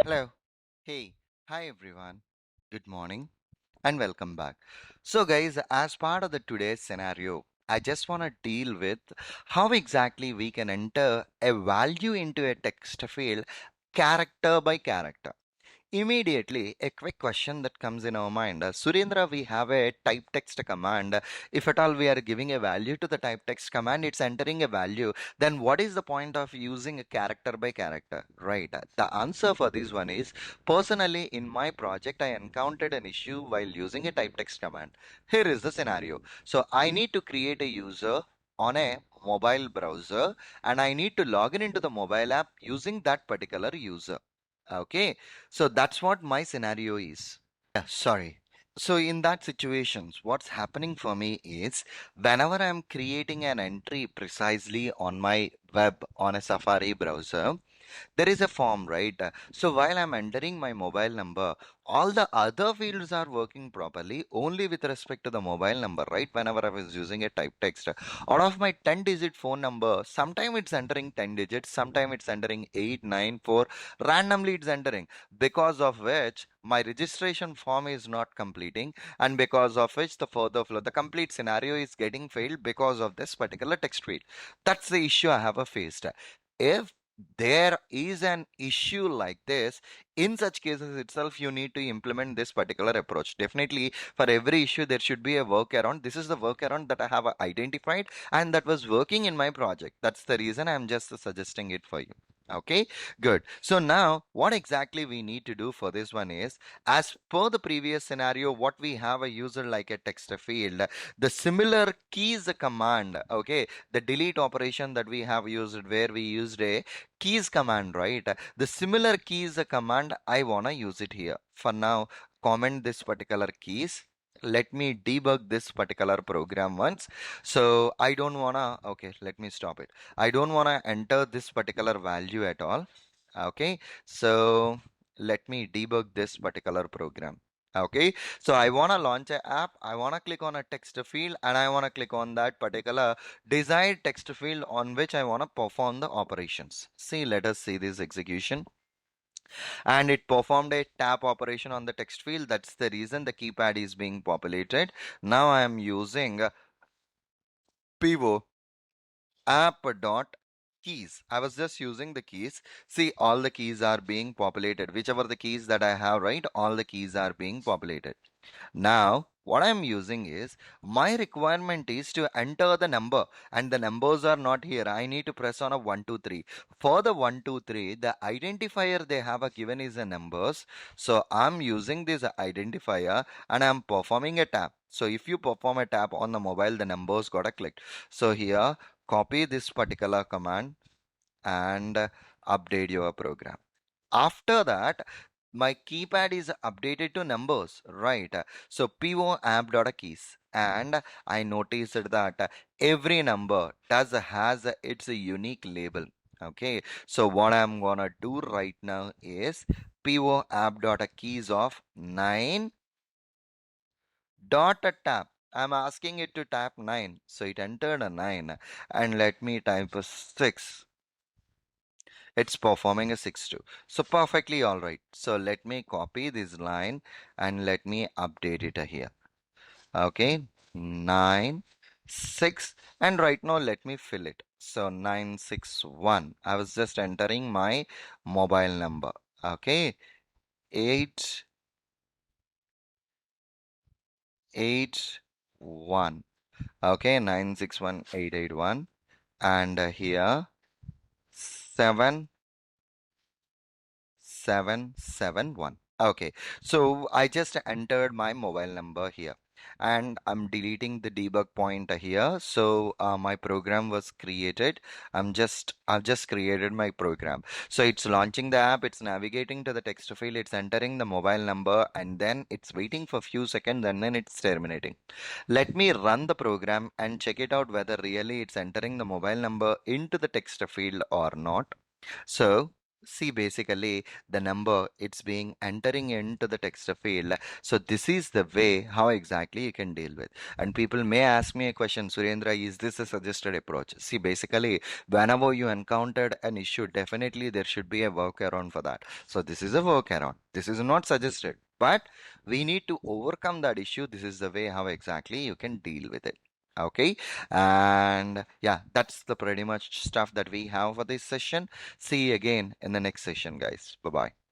Hello. Hey. Hi everyone. Good morning and welcome back. So guys, as part of the today's scenario, I just want to deal with how exactly we can enter a value into a text field character by character. Immediately, a quick question that comes in our mind. Surendra, we have a type text command. If at all we are giving a value to the type text command, it's entering a value. Then what is the point of using a character by character? Right. The answer for this one is personally in my project, I encountered an issue while using a type text command. Here is the scenario. So I need to create a user on a mobile browser and I need to log in into the mobile app using that particular user. Okay, so that's what my scenario is. Yeah, sorry. So in that situations, what's happening for me is whenever I'm creating an entry precisely on my web on a Safari browser, there is a form, right? So while I'm entering my mobile number, all the other fields are working properly only with respect to the mobile number, right? Whenever I was using a type text, out of my 10-digit phone number, sometime it's entering 10 digits, sometime it's entering 894, randomly it's entering, because of which my registration form is not completing, and because of which the further flow, the complete scenario is getting failed because of this particular text field. That's the issue I have faced. If there is an issue like this, in such cases itself you need to implement this particular approach. Definitely for every issue there should be a workaround. This is the workaround that I have identified and that was working in my project. That's the reason I'm just suggesting it for you. Okay, good. So now what exactly we need to do for this one is, as per the previous scenario, what we have a user like a text field, the similar keys command, okay, the delete operation that we have used where we used a keys command, right? The similar keys command, I wanna use it here. For now, comment this particular keys. Let me debug this particular program once. So I don't wanna, okay, let me stop it. I don't wanna enter this particular value at all. Okay, so let me debug this particular program. Okay, so I want to launch an app. I want to click on a text field and I want to click on that particular desired text field on which I want to perform the operations. See, let us see this execution. And it performed a tap operation on the text field. That's the reason the keypad is being populated. Now I am using pivot app dot keys. I was just using the keys. See, all the keys are being populated. Whichever the keys that I have, right, all the keys are being populated. Now, what I'm using is my requirement is to enter the number and the numbers are not here. I need to press on a 1, 2, 3. For the 1, 2, 3, the identifier they have a given is the numbers. So I'm using this identifier and I'm performing a tap. So if you perform a tap on the mobile, the numbers got a clicked. So here, copy this particular command and update your program. After that, my keypad is updated to numbers, right? So PO app.keys, and I noticed that every number does has its unique label. Okay, so what I'm gonna do right now is PO app.keys of 9 dot tap. I'm asking it to tap 9, so it entered a 9, and let me type a 6. It's performing a 6-2. So perfectly all right. So let me copy this line and let me update it here. Okay, 9, 6, and right now let me fill it. So 961. I was just entering my mobile number. Okay, 8, 8, 1. Okay, 961,881. And here 7, 771. Okay, so I just entered my mobile number here and I'm deleting the debug point here. So my program was created. I've just created my program. So it's launching the app, it's navigating to the text field, it's entering the mobile number, and then it's waiting for a few seconds and then it's terminating. Let me run the program and check it out whether really it's entering the mobile number into the text field or not. So See, basically, the number it's being entering into the text field. So this is the way how exactly you can deal with. And people may ask me a question, Surendra, is this a suggested approach? See, basically, whenever you encountered an issue, definitely there should be a workaround for that. So this is a workaround. This is not suggested, but we need to overcome that issue. This is the way how exactly you can deal with it. Okay, and yeah, that's the pretty much stuff that we have for this session. See you again in the next session, guys. Bye bye.